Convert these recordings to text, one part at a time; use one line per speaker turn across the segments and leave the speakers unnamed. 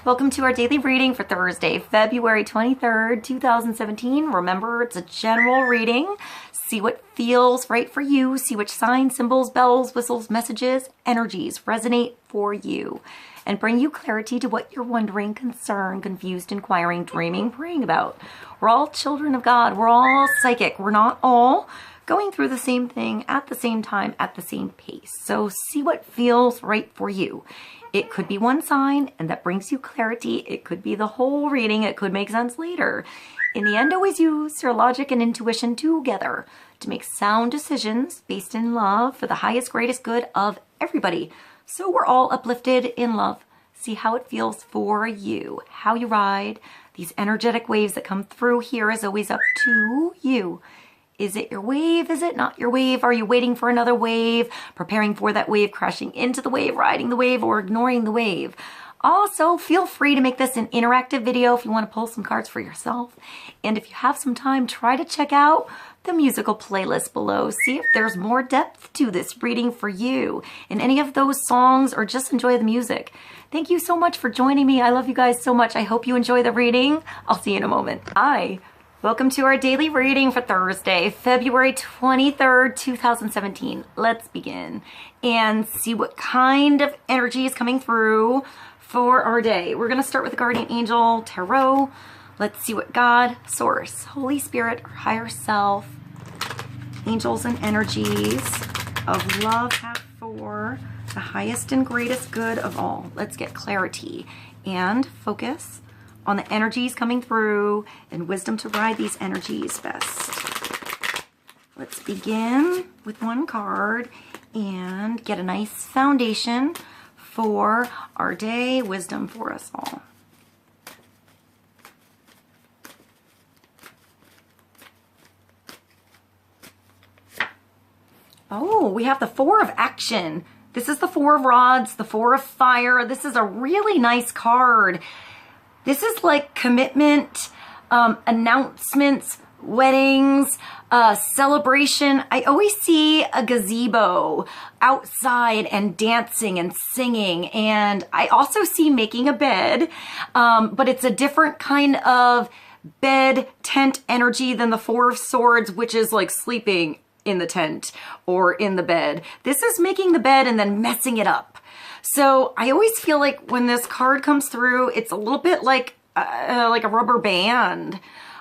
Welcome to our daily reading for Thursday, February 23rd, 2017. Remember, it's a general reading. See what feels right for you. See which signs, symbols, bells, whistles, messages, energies resonate for you and bring you clarity to what you're wondering, concerned, confused, inquiring, dreaming, praying about. We're all children of God. We're all psychic. We're not all going through the same thing at the same time, at the same pace. So see what feels right for you. It could be one sign and that brings you clarity. It could be the whole reading. It could make sense later. In the end, always use your logic and intuition together to make sound decisions based in love for the highest, greatest good of everybody. So we're all uplifted in love. See how it feels for you, how you ride. These energetic waves that come through here is always up to you. Is it your wave? Is it not your wave? Are you waiting for another wave, preparing for that wave, crashing into the wave, riding the wave, or ignoring the wave? Also, feel free to make this an interactive video if you want to pull some cards for yourself. And if you have some time, try to check out the musical playlist below. See if there's more depth to this reading for you in any of those songs, or just enjoy the music. Thank you so much for joining me. I love you guys so much. I hope you enjoy the reading. I'll see you in a moment. Bye. Welcome to our daily reading for Thursday, February 23rd, 2017. Let's begin and see what kind of energy is coming through for our day. We're going to start with the Guardian Angel Tarot. Let's see what God, Source, Holy Spirit, or Higher Self, angels and energies of love have for the highest and greatest good of all. Let's get clarity and focus on the energies coming through and wisdom to ride these energies best. Let's begin with one card and get a nice foundation for our day. Wisdom for us all. Oh, we have the Four of Action. This is the Four of Rods, the Four of Fire. This is a really nice card. This is like commitment, announcements, weddings, celebration. I always see a gazebo outside and dancing and singing. And I also see making a bed, but it's a different kind of bed tent energy than the Four of Swords, which is like sleeping in the tent or in the bed. This is making the bed and then messing it up. So I always feel like when this card comes through, it's a little bit like a rubber band.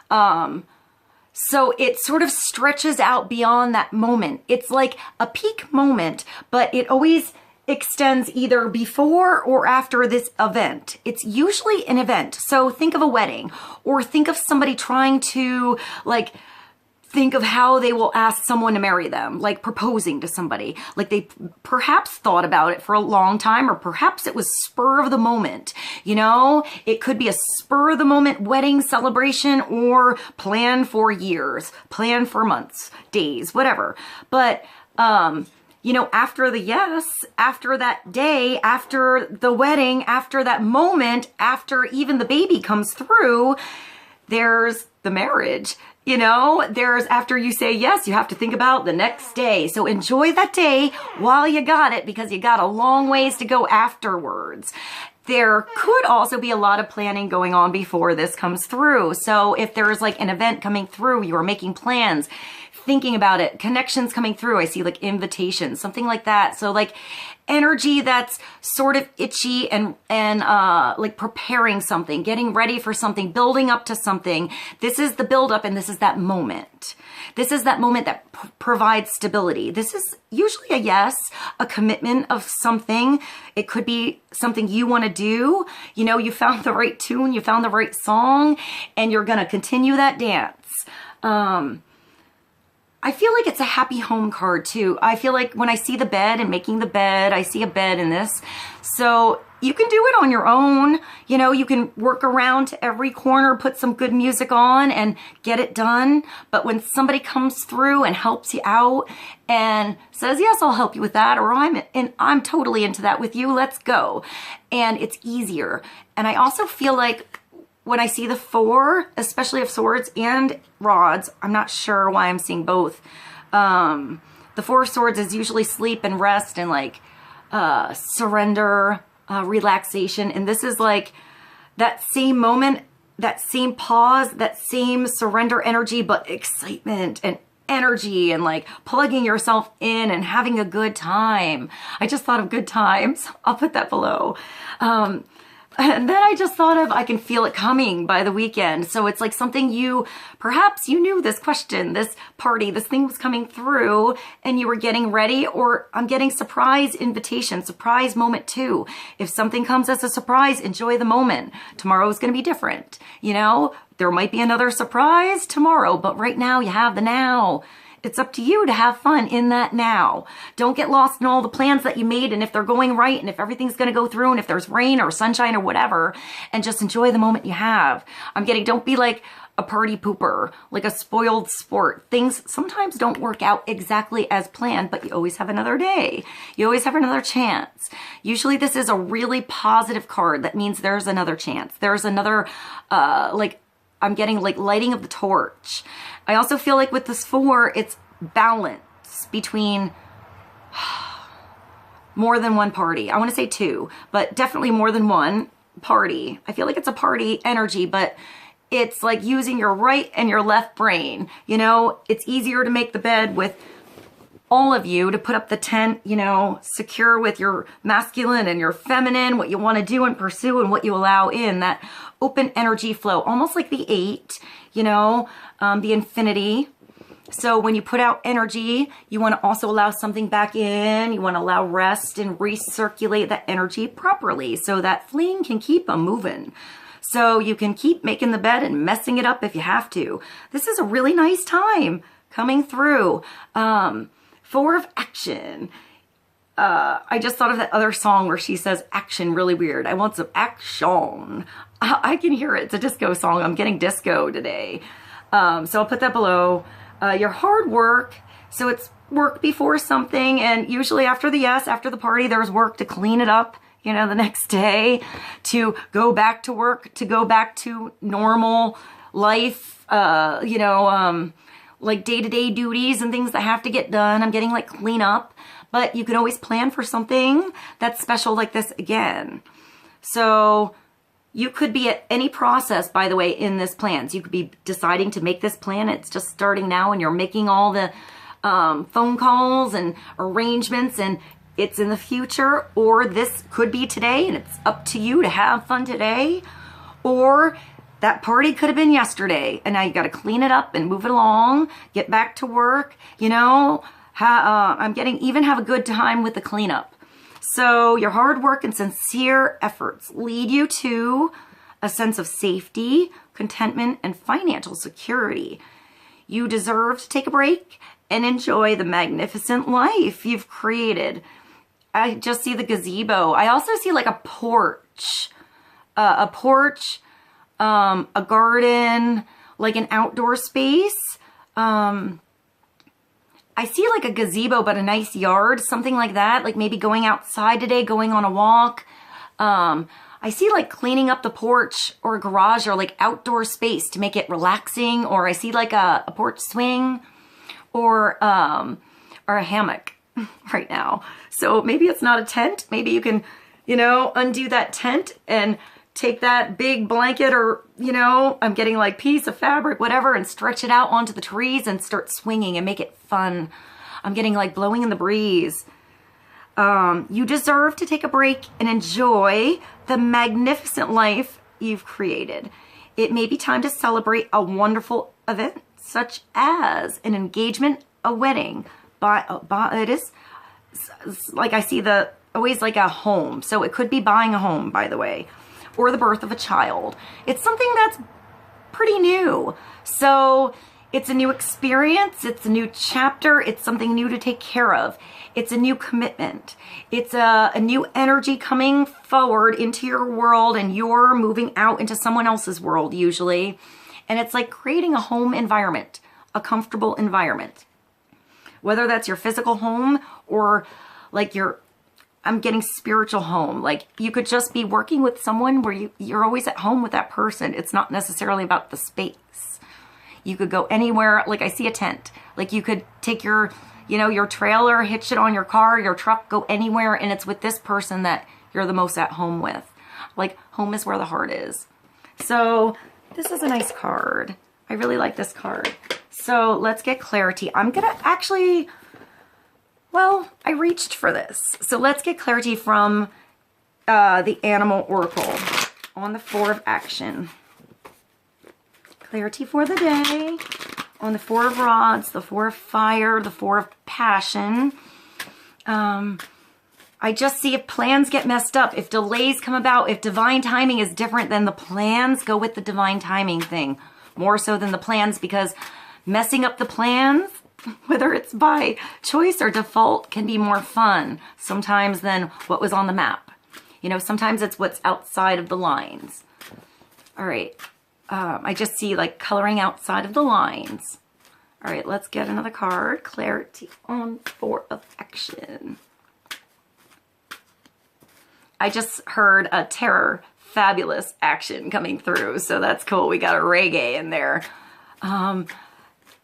So it sort of stretches out beyond that moment. It's like a peak moment, but it always extends either before or after this event. It's usually an event. So think of a wedding, or think of somebody trying to think of how they will ask someone to marry them, like proposing to somebody. Like they perhaps thought about it for a long time, or perhaps it was spur of the moment. You know, it could be a spur of the moment wedding celebration, or plan for years, plan for months, days, whatever. But, you know, after the yes, after that day, after the wedding, after that moment, after even the baby comes through, there's the marriage. You know, there's, after you say yes, you have to think about the next day. So enjoy that day while you got it, because you got a long ways to go afterwards. There could also be a lot of planning going on before this comes through. So if there's like an event coming through, you are making plans, thinking about it, connections coming through. I see like invitations, something like that. So like energy that's sort of itchy and like preparing something, getting ready for something, building up to something. This is the build up, and this is that moment. This is that moment that provides stability. This is usually a yes, a commitment of something. It could be something you want to do. You know, you found the right tune, you found the right song, and you're going to continue that dance. I feel like it's a happy home card too. I feel like when I see the bed and making the bed, I see a bed in this. So you can do it on your own. You know, you can work around to every corner, put some good music on and get it done. But when somebody comes through and helps you out and says, yes, I'll help you with that, or I'm totally into that with you, let's go. And it's easier. And I also feel like when I see the Four, especially of Swords and Rods, I'm not sure why I'm seeing both. The Four of Swords is usually sleep and rest and like surrender, relaxation. And this is like that same moment, that same pause, that same surrender energy, but excitement and energy and like plugging yourself in and having a good time. I just thought of good times. I'll put that below. And then I just thought of, I can feel it coming by the weekend. So it's like something perhaps you knew this question, this party, this thing was coming through and you were getting ready, or I'm getting surprise invitation, surprise moment too. If something comes as a surprise, enjoy the moment. Tomorrow is going to be different. You know, there might be another surprise tomorrow, but right now you have the now. It's up to you to have fun in that now. Don't get lost in all the plans that you made and if they're going right and if everything's going to go through and if there's rain or sunshine or whatever, and just enjoy the moment you have. Don't be like a party pooper, like a spoiled sport. Things sometimes don't work out exactly as planned, but you always have another day. You always have another chance. Usually this is a really positive card. That means there's another chance. There's another, I'm getting like lighting of the torch. I also feel like with this 4, it's balance between more than one party. I want to say 2, but definitely more than one party. I feel like it's a party energy, but it's like using your right and your left brain. You know, it's easier to make the bed with all of you, to put up the tent, you know, secure with your masculine and your feminine, what you want to do and pursue and what you allow in, that open energy flow, almost like the 8, you know, the infinity. So when you put out energy, you want to also allow something back in. You want to allow rest and recirculate that energy properly so that flame can keep moving. So you can keep making the bed and messing it up if you have to. This is a really nice time coming through. 4 of action. I just thought of that other song where she says action really weird. I want some action. I can hear it. It's a disco song. I'm getting disco today. So I'll put that below. Your hard work. So it's work before something. And usually after the party, there's work to clean it up, you know, the next day, to go back to work, to go back to normal life, like day-to-day duties and things that have to get done. I'm getting like cleanup, but you can always plan for something that's special like this again. So you could be at any process, by the way, in this plans. You could be deciding to make this plan. It's just starting now and you're making all the phone calls and arrangements, and it's in the future, or this could be today and it's up to you to have fun today. Or that party could have been yesterday and now you got to clean it up and move it along, get back to work, you know. I'm getting even have a good time with the cleanup. So your hard work and sincere efforts lead you to a sense of safety, contentment, and financial security. You deserve to take a break and enjoy the magnificent life you've created. I just see the gazebo. I also see like a porch, a garden, like an outdoor space. I see like a gazebo, but a nice yard, something like that. Like maybe going outside today, going on a walk. I see like cleaning up the porch or a garage or like outdoor space to make it relaxing. Or I see like a porch swing or a hammock right now. So maybe it's not a tent. Maybe you can, you know, undo that tent and take that big blanket or, you know, I'm getting like piece of fabric, whatever, and stretch it out onto the trees and start swinging and make it fun. I'm getting like blowing in the breeze. You deserve to take a break and enjoy the magnificent life you've created. It may be time to celebrate a wonderful event, such as an engagement, a wedding. It is like I see always like a home. So it could be buying a home, by the way, or the birth of a child. It's something that's pretty new. So it's a new experience. It's a new chapter. It's something new to take care of. It's a new commitment. It's a new energy coming forward into your world, and you're moving out into someone else's world usually. And it's like creating a home environment, a comfortable environment. Whether that's your physical home or like I'm getting spiritual home. Like you could just be working with someone where you're always at home with that person. It's not necessarily about the space. You could go anywhere. Like I see a tent. Like you could take your trailer, hitch it on your car, your truck, go anywhere, and it's with this person that you're the most at home with. like home is where the heart is. So this is a nice card. I really like this card. So let's get clarity. I'm gonna actually, well, I reached for this. So let's get clarity from the Animal Oracle on the Four of Action. Clarity for the day on the Four of Rods, the Four of Fire, the Four of Passion. I just see if plans get messed up, if delays come about, if divine timing is different than the plans, go with the divine timing thing. More so than the plans, because messing up the plans, whether it's by choice or default, can be more fun sometimes than what was on the map. You know, sometimes it's what's outside of the lines. All right. I just see like coloring outside of the lines. All right, let's get another card. Clarity on Four of Action. I just heard a terror, fabulous action coming through. So that's cool. We got a reggae in there.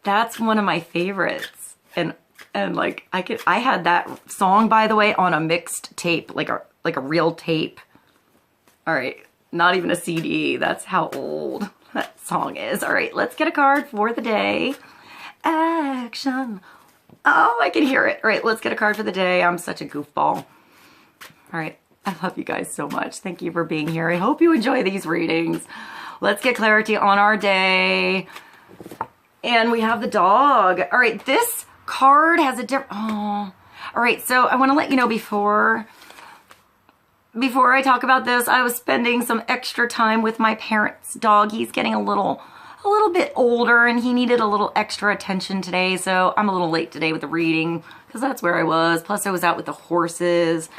That's one of my favorites. And like I had that song, by the way, on a mixed tape, like a real tape. All right. Not even a CD. That's how old that song is. All right, let's get a card for the day. Action. Oh, I can hear it. All right, let's get a card for the day. I'm such a goofball. All right, I love you guys so much. Thank you for being here. I hope you enjoy these readings. Let's get clarity on our day. And we have the dog. All right, this card has a different... Oh. All right, so I want to let you know before I talk about this, I was spending some extra time with my parents' dog. He's getting a little bit older and he needed a little extra attention today. So I'm a little late today with the reading because that's where I was. Plus I was out with the horses.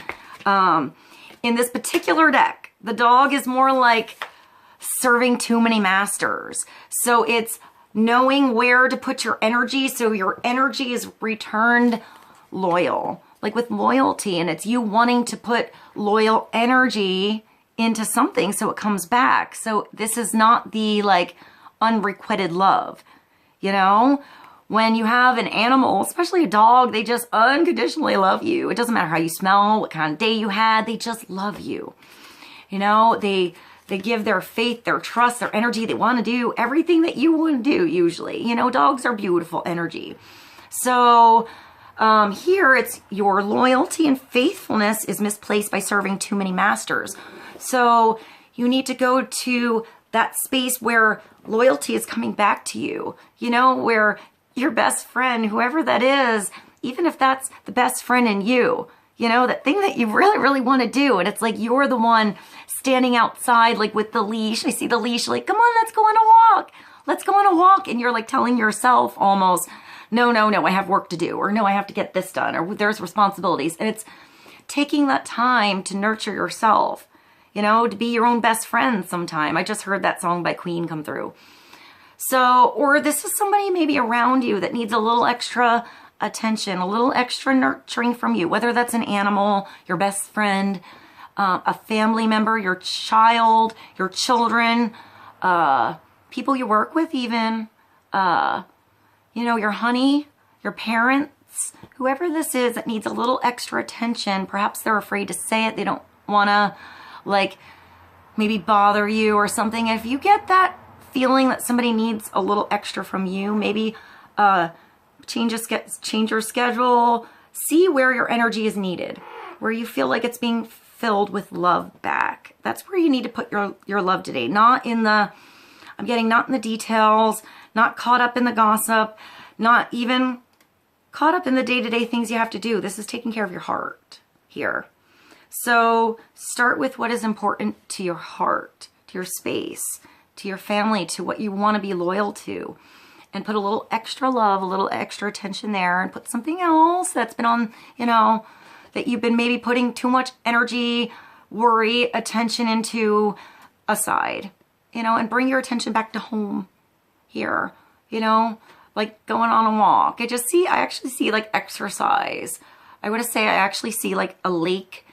In this particular deck, the dog is more like serving too many masters. So it's knowing where to put your energy so your energy is returned loyal. Like with loyalty, and it's you wanting to put loyal energy into something so it comes back. So this is not the like unrequited love, you know? When you have an animal, especially a dog, they just unconditionally love you. It doesn't matter how you smell, what kind of day you had, they just love you. You know, they give their faith, their trust, their energy. They want to do everything that you want to do usually. You know, dogs are beautiful energy. So... here it's your loyalty and faithfulness is misplaced by serving too many masters. So you need to go to that space where loyalty is coming back to you, you know, where your best friend, whoever that is, even if that's the best friend in you, you know, that thing that you really, really want to do. And it's like, you're the one standing outside, like with the leash. I see the leash, like, come on, let's go on a walk. Let's go on a walk. And you're like telling yourself almost, no, I have work to do, or no, I have to get this done, or there's responsibilities. And it's taking that time to nurture yourself, you know, to be your own best friend sometime. I just heard that song by Queen come through. So, or this is somebody maybe around you that needs a little extra attention, a little extra nurturing from you, whether that's an animal, your best friend, a family member, your child, your children, people you work with even, you know, your honey, your parents, whoever this is that needs a little extra attention. Perhaps they're afraid to say it. They don't want to, like, maybe bother you or something. If you get that feeling that somebody needs a little extra from you, maybe change your schedule. See where your energy is needed, where you feel like it's being filled with love back. That's where you need to put your love today. Not in the, I'm getting not in the details, not caught up in the gossip, not even caught up in the day-to-day things you have to do. This is taking care of your heart here. So start with what is important to your heart, to your space, to your family, to what you want to be loyal to. And put a little extra love, a little extra attention there, and put something else that's been on, you know, that you've been maybe putting too much energy, worry, attention into aside, you know, and bring your attention back to home here, you know, like going on a walk. I actually see like exercise. I want to say I actually see like a lake.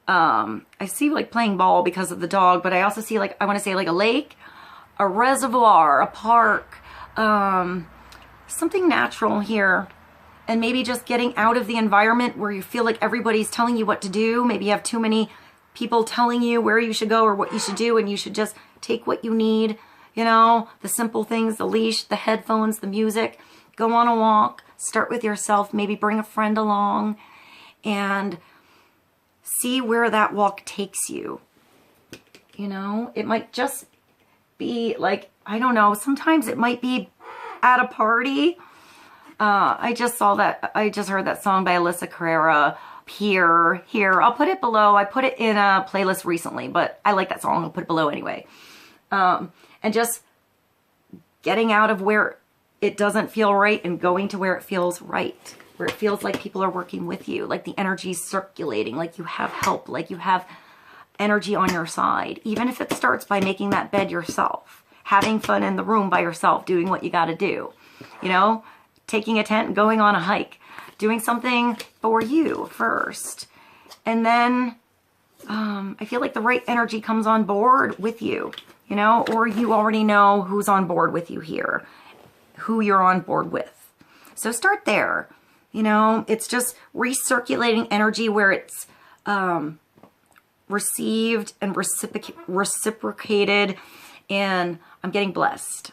I see like playing ball because of the dog, but I also see like, I want to say like a lake, a reservoir, a park, something natural here. And maybe just getting out of the environment where you feel like everybody's telling you what to do. Maybe you have too many people telling you where you should go or what you should do, and you should just take what you need, you know, the simple things, the leash, the headphones, the music. Go on a walk, start with yourself, maybe bring a friend along, and see where that walk takes you. You know, it might just be like, I don't know, sometimes it might be at a party. I just heard that song by Alyssa Carrera, Here. I'll put it below. I put it in a playlist recently, but I like that song. I'll put it below anyway. And just getting out of where it doesn't feel right and going to where it feels right, where it feels like people are working with you, like the energy's circulating, like you have help, like you have energy on your side. Even if it starts by making that bed yourself, having fun in the room by yourself, doing what you got to do, you know, taking a tent and going on a hike, doing something for you first. And then I feel like the right energy comes on board with you, you know, or you already know who's on board with you here, who you're on board with. So start there. You know, it's just recirculating energy where it's received and reciprocated, and I'm getting blessed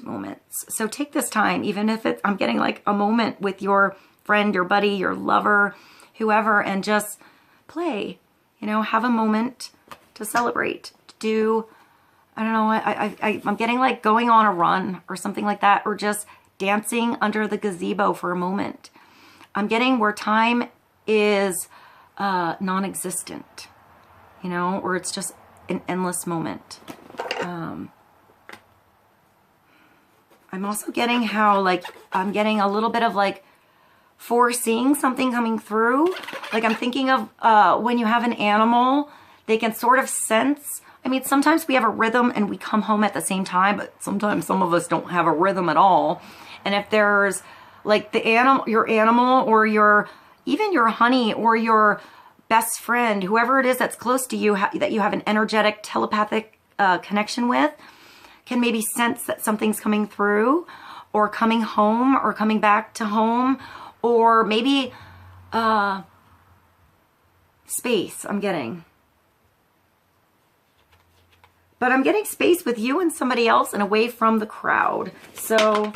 moments. So take this time, even if it's, I'm getting like a moment with your friend, your buddy, your lover, whoever, and just play, you know, have a moment to celebrate, to do, I don't know, I'm getting like going on a run or something like that, or just dancing under the gazebo for a moment. I'm getting where time is non-existent, you know, or it's just an endless moment. I'm also getting how, like, I'm getting a little bit of, like, foreseeing something coming through. Like, I'm thinking of when you have an animal, they can sort of sense. I mean, sometimes we have a rhythm and we come home at the same time, but sometimes some of us don't have a rhythm at all. And if there's, like, the animal, your animal, or your, even your honey, or your best friend, whoever it is that's close to you, that you have an energetic, telepathic connection with, can maybe sense that something's coming through, or coming home, or coming back to home, or maybe space I'm getting. But I'm getting space with you and somebody else and away from the crowd. So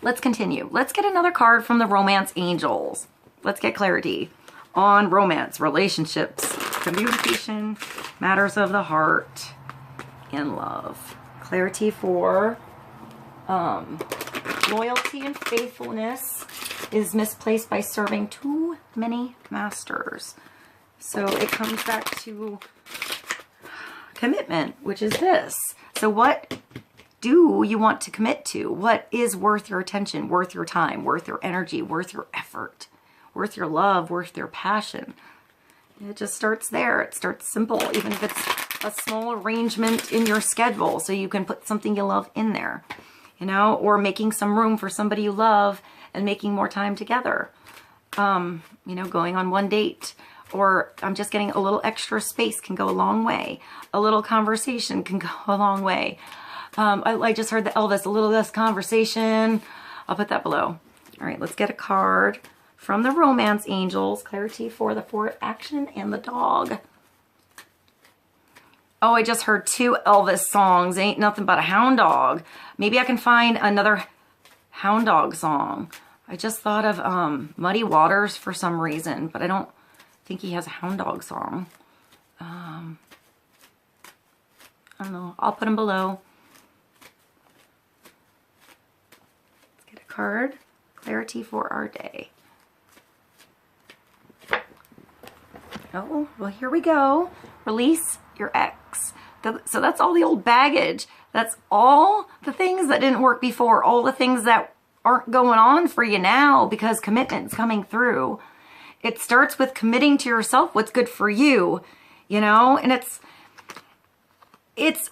let's continue. Let's get another card from the Romance Angels. Let's get clarity on romance, relationships, communication, matters of the heart, and love. Clarity for loyalty and faithfulness is misplaced by serving too many masters. So it comes back to commitment, which is this. So what do you want to commit to? What is worth your attention, worth your time, worth your energy, worth your effort, worth your love, worth your passion? It just starts there. It starts simple, even if it's a small arrangement in your schedule so you can put something you love in there, you know, or making some room for somebody you love and making more time together. You know, going on one date, or I'm just getting a little extra space can go a long way. A little conversation can go a long way. I just heard the Elvis, a little less conversation. I'll put that below. All right, let's get a card from the Romance Angels. Clarity for the Four Action and the dog. Oh, I just heard 2 Elvis songs. Ain't nothing but a hound dog. Maybe I can find another hound dog song. I just thought of Muddy Waters for some reason, but I don't think he has a hound dog song. I don't know. I'll put them below. Let's get a card. Clarity for our day. Oh, well, here we go. Release your ex. So that's all the old baggage. That's all the things that didn't work before. All the things that aren't going on for you now because commitment's coming through. It starts with committing to yourself what's good for you, you know? And it's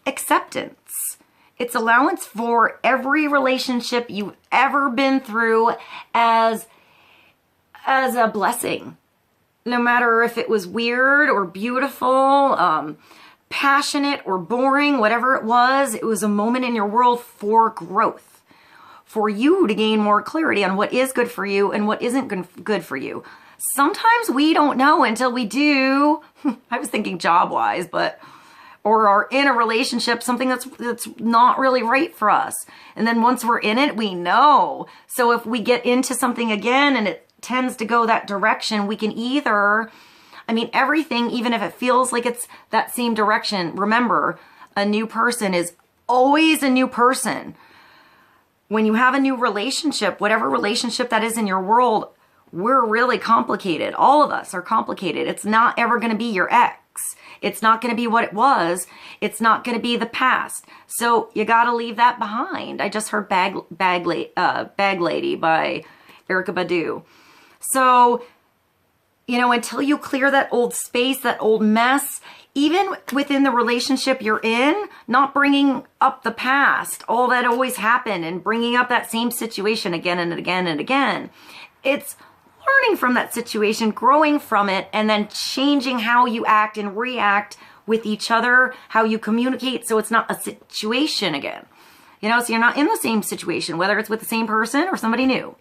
acceptance. It's allowance for every relationship you've ever been through as a blessing. No matter if it was weird or beautiful, passionate or boring, whatever it was a moment in your world for growth, for you to gain more clarity on what is good for you and what isn't good for you. sometimes we don't know until we do. I was thinking job-wise, but or are in a relationship, something that's not really right for us. And then once we're in it, we know. So if we get into something again and it tends to go that direction, we can either, I mean, everything, even if it feels like it's that same direction, remember, a new person is always a new person. When you have a new relationship, whatever relationship that is in your world, we're really complicated. All of us are complicated. It's not ever going to be your ex. It's not going to be what it was. It's not going to be the past. So you got to leave that behind. I just heard Bag Lady by Erykah Badu. So, you know, until you clear that old space, that old mess, even within the relationship you're in, not bringing up the past, all that always happened, and bringing up that same situation again and again and again. It's learning from that situation, growing from it, and then changing how you act and react with each other, how you communicate, so it's not a situation again. You know, so you're not in the same situation, whether it's with the same person or somebody new.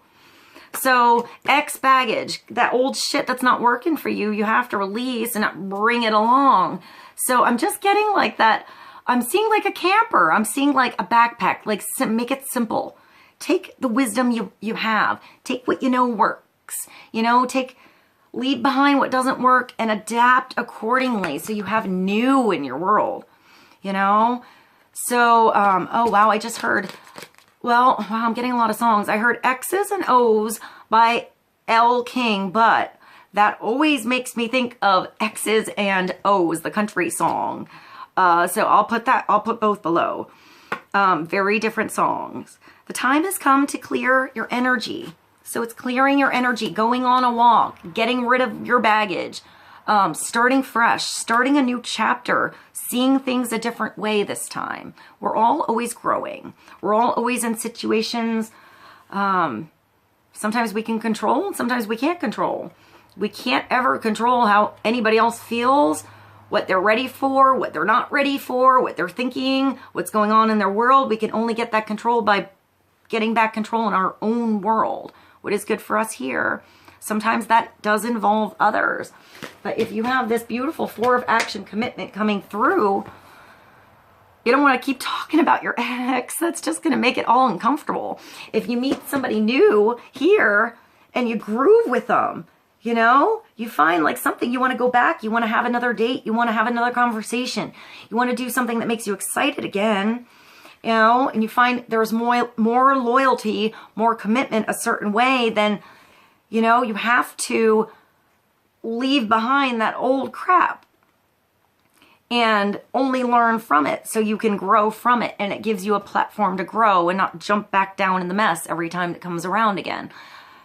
So ex baggage, that old shit that's not working for you, you have to release and not bring it along. So I'm just getting like that. I'm seeing like a camper. I'm seeing like a backpack, like make it simple. Take the wisdom you have. Take what you know works. You know, leave behind what doesn't work and adapt accordingly so you have new in your world, you know? So, oh wow, I just heard, well, wow, I'm getting a lot of songs. I heard X's and O's by L. King, but that always makes me think of X's and O's, the country song. So I'll put both below. Very different songs. The time has come to clear your energy. So it's clearing your energy, going on a walk, getting rid of your baggage, starting fresh, starting a new chapter, seeing things a different way this time. We're all always growing. We're all always in situations. Sometimes we can control, and sometimes we can't control. We can't ever control how anybody else feels, what they're ready for, what they're not ready for, what they're thinking, what's going on in their world. We can only get that control by getting back control in our own world. What is good for us here. Sometimes that does involve others. But if you have this beautiful 4 of action commitment coming through, you don't want to keep talking about your ex. That's just going to make it all uncomfortable. If you meet somebody new here and you groove with them, you know, you find like something, you want to go back, you want to have another date, you want to have another conversation, you want to do something that makes you excited again. You know, and you find there's more loyalty, more commitment a certain way, then, you know, you have to leave behind that old crap and only learn from it so you can grow from it. And it gives you a platform to grow and not jump back down in the mess every time it comes around again.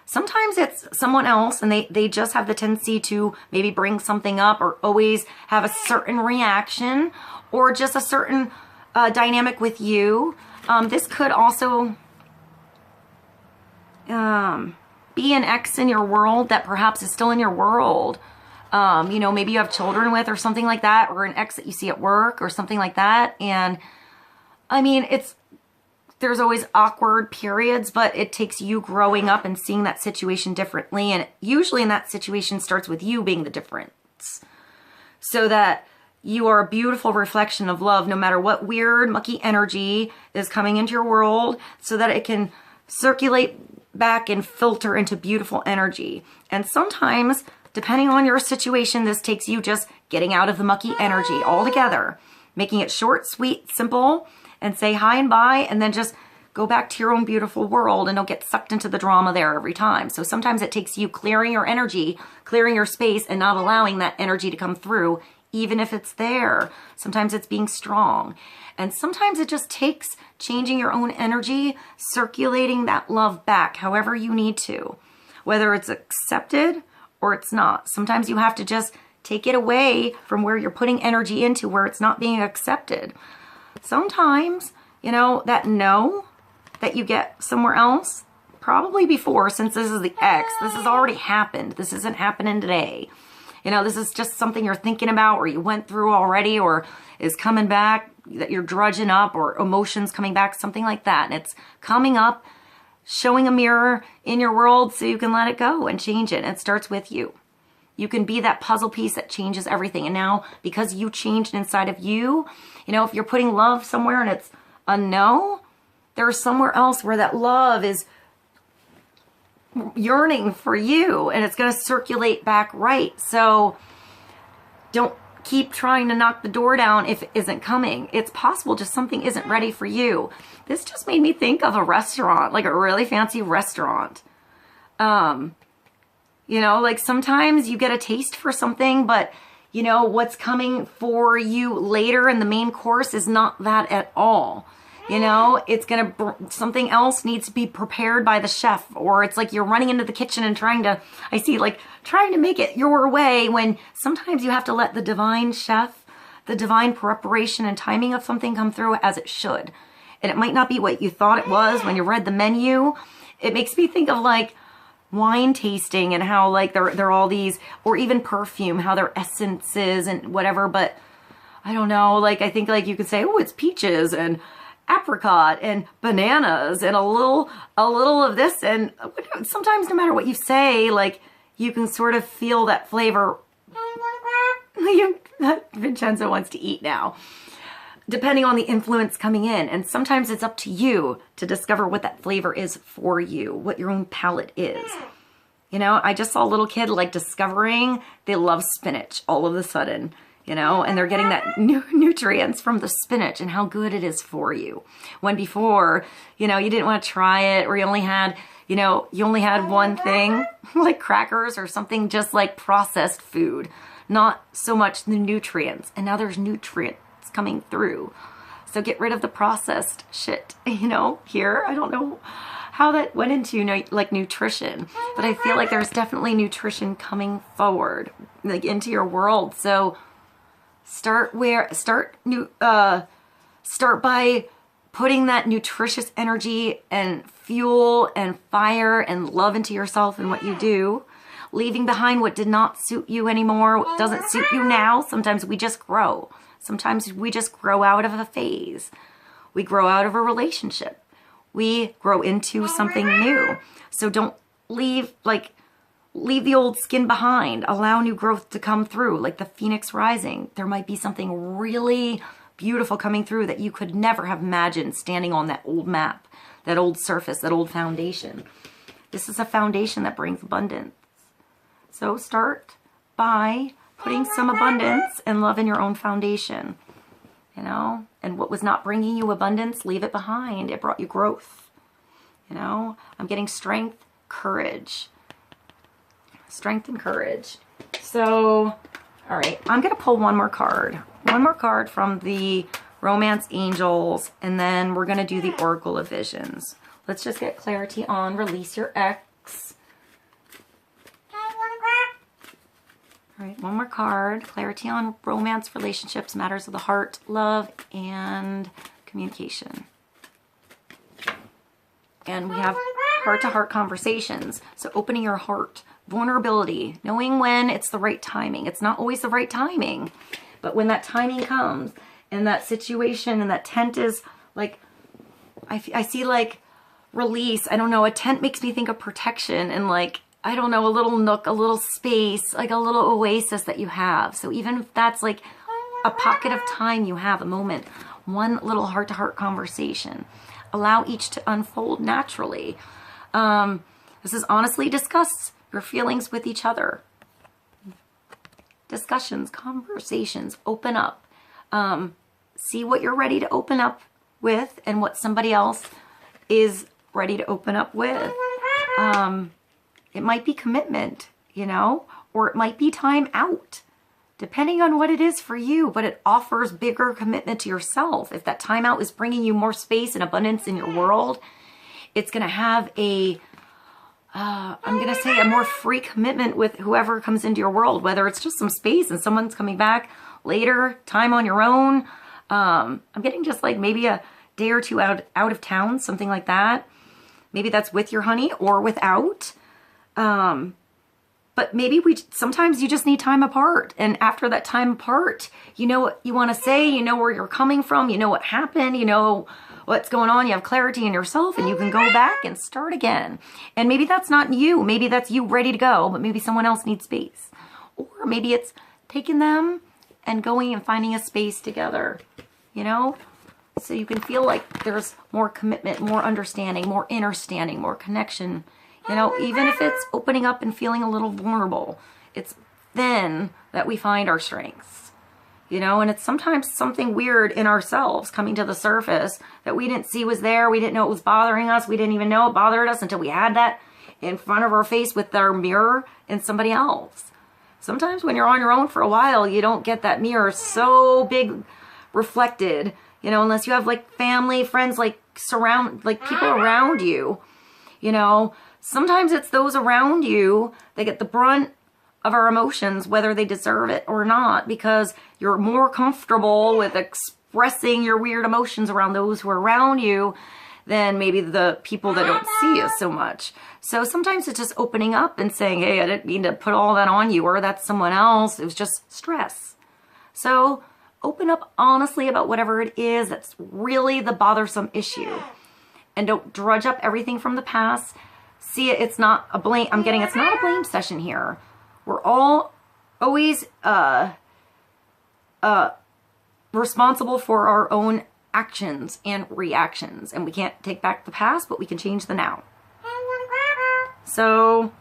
Sometimes it's someone else and they just have the tendency to maybe bring something up or always have a certain reaction or just a certain dynamic with you. This could also be an ex in your world that perhaps is still in your world. You know, maybe you have children with or something like that, or an ex that you see at work or something like that. And I mean, there's always awkward periods, but it takes you growing up and seeing that situation differently. And usually in that situation starts with you being the difference. So that you are a beautiful reflection of love, no matter what weird, mucky energy is coming into your world, so that it can circulate back and filter into beautiful energy. And sometimes, depending on your situation, this takes you just getting out of the mucky energy altogether, making it short, sweet, simple, and say hi and bye, and then just go back to your own beautiful world and don't get sucked into the drama there every time. So sometimes it takes you clearing your energy, clearing your space, and not allowing that energy to come through, even if it's there. Sometimes it's being strong. And sometimes it just takes changing your own energy, circulating that love back however you need to, whether it's accepted or it's not. Sometimes you have to just take it away from where you're putting energy into where it's not being accepted. Sometimes, you know, that no that you get somewhere else, probably before, since this is the ex, this has already happened. This isn't happening today. You know, this is just something you're thinking about or you went through already or is coming back, that you're drudging up, or emotions coming back, something like that. And it's coming up showing a mirror in your world so you can let it go and change it. And it starts with you. You can be that puzzle piece that changes everything. And now, because you changed inside of you, you know, if you're putting love somewhere and it's a no, there's somewhere else where that love is yearning for you, and it's going to circulate back right. So don't keep trying to knock the door down if it isn't coming. It's possible just something isn't ready for you. This just made me think of a restaurant, like a really fancy restaurant. You know, like sometimes you get a taste for something, but you know, what's coming for you later in the main course is not that at all. You know, it's going to, something else needs to be prepared by the chef, or it's like you're running into the kitchen and trying to, I see, like trying to make it your way, when sometimes you have to let the divine chef, the divine preparation and timing of something come through as it should. And it might not be what you thought it was when you read the menu. It makes me think of like wine tasting and how like they're all these, or even perfume, how they're essences and whatever. But I don't know, like I think like you could say, oh, it's peaches and apricot and bananas and a little of this. And sometimes no matter what you say, like you can sort of feel that flavor. Vincenzo wants to eat now, depending on the influence coming in. And sometimes it's up to you to discover what that flavor is for you, what your own palate is. You know, I just saw a little kid like discovering they love spinach all of a sudden, you know, and they're getting that nutrients from the spinach and how good it is for you. When before, you know, you didn't want to try it, or you only had, you know, you only had one thing like crackers or something, just like processed food, not so much the nutrients. And now there's nutrients coming through. So get rid of the processed shit, you know, here. I don't know how that went into, you know, like nutrition, but I feel like there's definitely nutrition coming forward, like into your world. So start by putting that nutritious energy and fuel and fire and love into yourself and what you do, leaving behind what did not suit you anymore, what doesn't suit you now. Sometimes we just grow. Sometimes we just grow out of a phase. We grow out of a relationship. We grow into something new. So don't leave the old skin behind. Allow new growth to come through, like the phoenix rising. There might be something really beautiful coming through that you could never have imagined standing on that old map, that old surface, that old foundation. This is a foundation that brings abundance. So start by putting some abundance and love in your own foundation, you know, and what was not bringing you abundance, leave it behind. It brought you growth, you know. I'm getting strength, courage, strength and courage. So, all right, I'm going to pull one more card from the Romance Angels, and then we're going to do the Oracle of Visions. Let's just get clarity on release your ex. All right, one more card. Clarity on romance, relationships, matters of the heart, love, and communication. And we have heart-to-heart conversations. So opening your heart, vulnerability, knowing when it's the right timing. It's not always the right timing, but when that timing comes and that situation and that tent is like, I see like release. I don't know, a tent makes me think of protection and like, I don't know, a little nook, a little space, like a little oasis that you have. So even if that's like a pocket of time you have, a moment, one little heart-to-heart conversation, allow each to unfold naturally. This is honestly discuss your feelings with each other. Discussions, conversations, open up. See what you're ready to open up with and what somebody else is ready to open up with. It might be commitment, you know, or it might be time out, depending on what it is for you, but it offers bigger commitment to yourself. If that time out is bringing you more space and abundance in your world, it's going to have a, I'm going to say a more free commitment with whoever comes into your world, whether it's just some space and someone's coming back later, time on your own. I'm getting just like maybe a day or two out of town, something like that. Maybe that's with your honey or without. But maybe sometimes you just need time apart. And after that time apart, you know what you want to say, you know where you're coming from, you know what happened, you know what's going on. You have clarity in yourself and you can go back and start again. And maybe that's not you. Maybe that's you ready to go, but maybe someone else needs space. Or maybe it's taking them and going and finding a space together, you know? So you can feel like there's more commitment, more understanding, more understanding, more connection. You know, even if it's opening up and feeling a little vulnerable, it's then that we find our strengths. You know, and it's sometimes something weird in ourselves coming to the surface that we didn't see was there. We didn't know it was bothering us. We didn't even know it bothered us until we had that in front of our face with our mirror and somebody else. Sometimes when you're on your own for a while, you don't get that mirror so big reflected, you know, unless you have like family, friends, like people around you, you know. Sometimes it's those around you that get the brunt of our emotions, whether they deserve it or not, because you're more comfortable with expressing your weird emotions around those who are around you than maybe the people that don't see you so much. So sometimes it's just opening up and saying, hey, I didn't mean to put all that on you, or that's someone else. It was just stress. So open up honestly about whatever it is that's really the bothersome issue. And don't drudge up everything from the past. See, it's not a blame. It's not a blame session here. We're all always responsible for our own actions and reactions. And we can't take back the past, but we can change the now. So,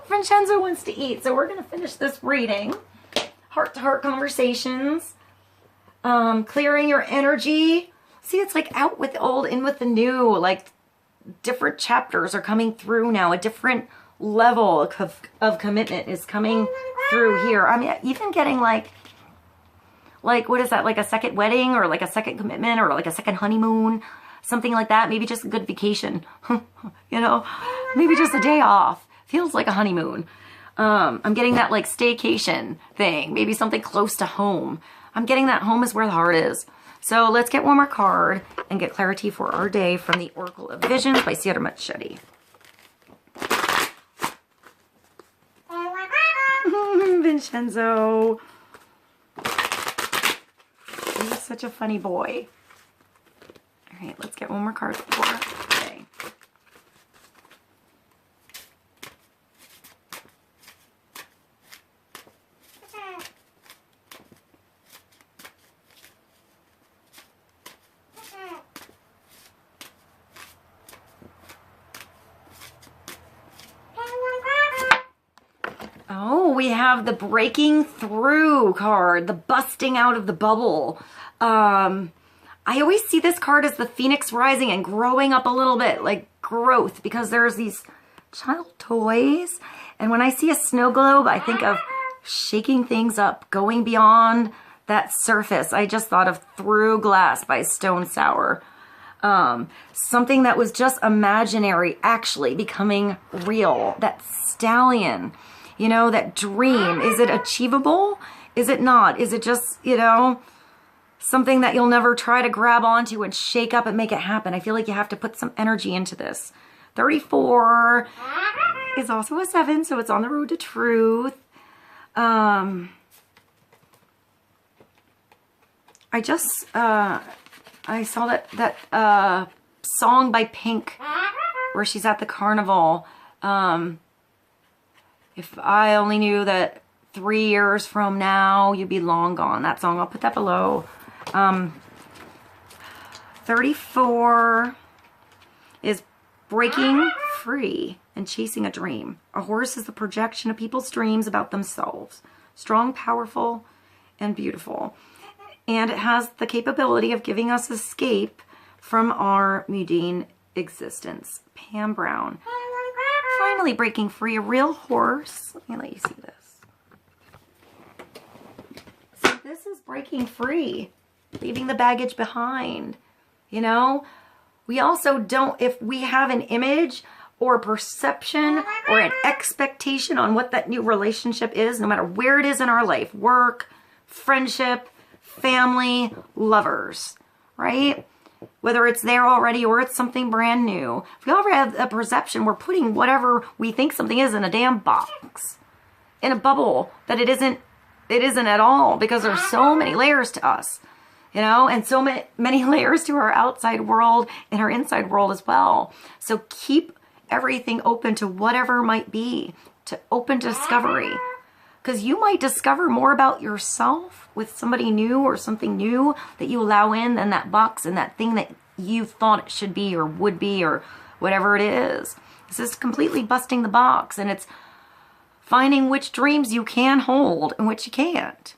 Vincenzo wants to eat. So we're going to finish this reading. Heart-to-heart conversations. Clearing your energy. See, it's like out with the old, in with the new. Like, different chapters are coming through now. A different level of commitment is coming through here. I mean, even getting like what is that, like a second wedding or like a second commitment or like a second honeymoon, something like that. Maybe just a good vacation, you know, maybe just a day off. Feels like a honeymoon. I'm getting that like staycation thing, maybe something close to home. I'm getting that home is where the heart is. So let's get one more card and get clarity for our day from the Oracle of Visions by Sierra Machete. Vincenzo. You're such a funny boy. All right, let's get one more card for today. We have the breaking through card, the busting out of the bubble. I always see this card as the phoenix rising and growing up a little bit, like growth, because there's these child toys. And when I see a snow globe, I think of shaking things up, going beyond that surface. I just thought of Through Glass by Stone Sour. Something that was just imaginary actually becoming real. That stallion. You know, that dream, is it achievable? Is it not? Is it just, you know, something that you'll never try to grab onto and shake up and make it happen? I feel like you have to put some energy into this. 34 is also a 7, so it's on the road to truth. I saw that song by Pink where she's at the carnival. If I only knew that 3 years from now, you'd be long gone. That song, I'll put that below. 34 is breaking free and chasing a dream. A horse is the projection of people's dreams about themselves. Strong, powerful, and beautiful. And it has the capability of giving us escape from our mundane existence. Pam Brown. Finally breaking free, a real horse. Let me let you see this. So this is breaking free, leaving the baggage behind. You know, we also don't, if we have an image or a perception or an expectation on what that new relationship is, no matter where it is in our life, work, friendship, family, lovers, right? Whether it's there already or it's something brand new. If we already have a perception, we're putting whatever we think something is in a damn box, in a bubble that it isn't at all, because there's so many layers to us. you know, and so many layers to our outside world and our inside world as well. So keep everything open to whatever might be, to open to discovery. Because you might discover more about yourself with somebody new or something new that you allow in than that box and that thing that you thought it should be or would be or whatever it is. This is completely busting the box, and it's finding which dreams you can hold and which you can't.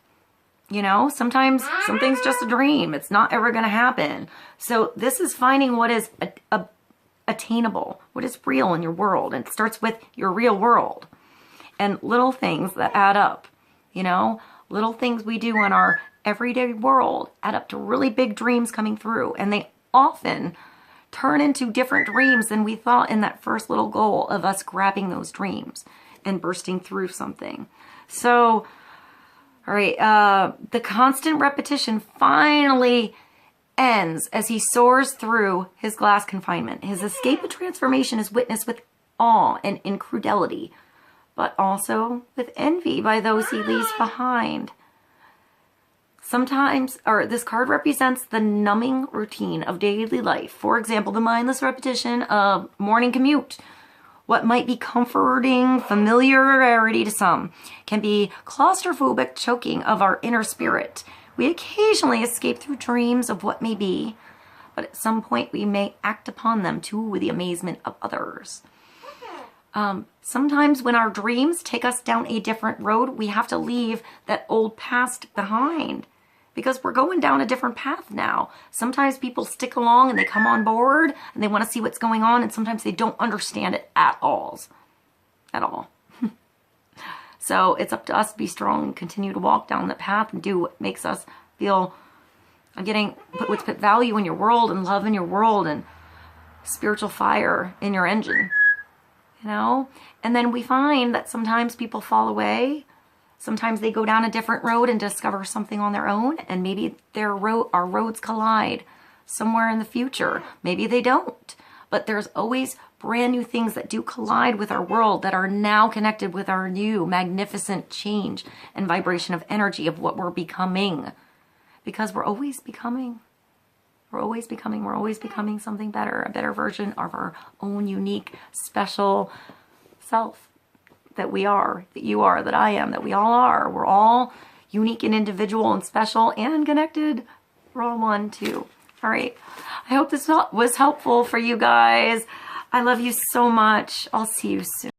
You know, sometimes something's just a dream. It's not ever going to happen. So this is finding what is attainable, what is real in your world. And it starts with your real world. And little things that add up, you know, little things we do in our everyday world add up to really big dreams coming through. And they often turn into different dreams than we thought in that first little goal of us grabbing those dreams and bursting through something. So, all right, the constant repetition finally ends as he soars through his glass confinement. His escape and transformation is witnessed with awe and incredulity, but also with envy by those he leaves behind. Sometimes, or this card represents the numbing routine of daily life. For example, the mindless repetition of morning commute. What might be comforting familiarity to some can be claustrophobic choking of our inner spirit. We occasionally escape through dreams of what may be, but at some point we may act upon them to the amazement of others. Sometimes when our dreams take us down a different road, we have to leave that old past behind because we're going down a different path now. Sometimes people stick along and they come on board and they want to see what's going on, and sometimes they don't understand it at all. So it's up to us to be strong and continue to walk down that path and do what makes us feel put value in your world and love in your world and spiritual fire in your engine. You know, and then we find that sometimes people fall away. Sometimes they go down a different road and discover something on their own, and maybe our roads collide somewhere in the future. Maybe they don't, but there's always brand new things that do collide with our world that are now connected with our new magnificent change and vibration of energy of what we're becoming, because we're always becoming. We're always becoming something better, a better version of our own unique, special self that we are, that you are, that I am, that we all are. We're all unique and individual and special and connected. We're all one too. All right. I hope this was helpful for you guys. I love you so much. I'll see you soon.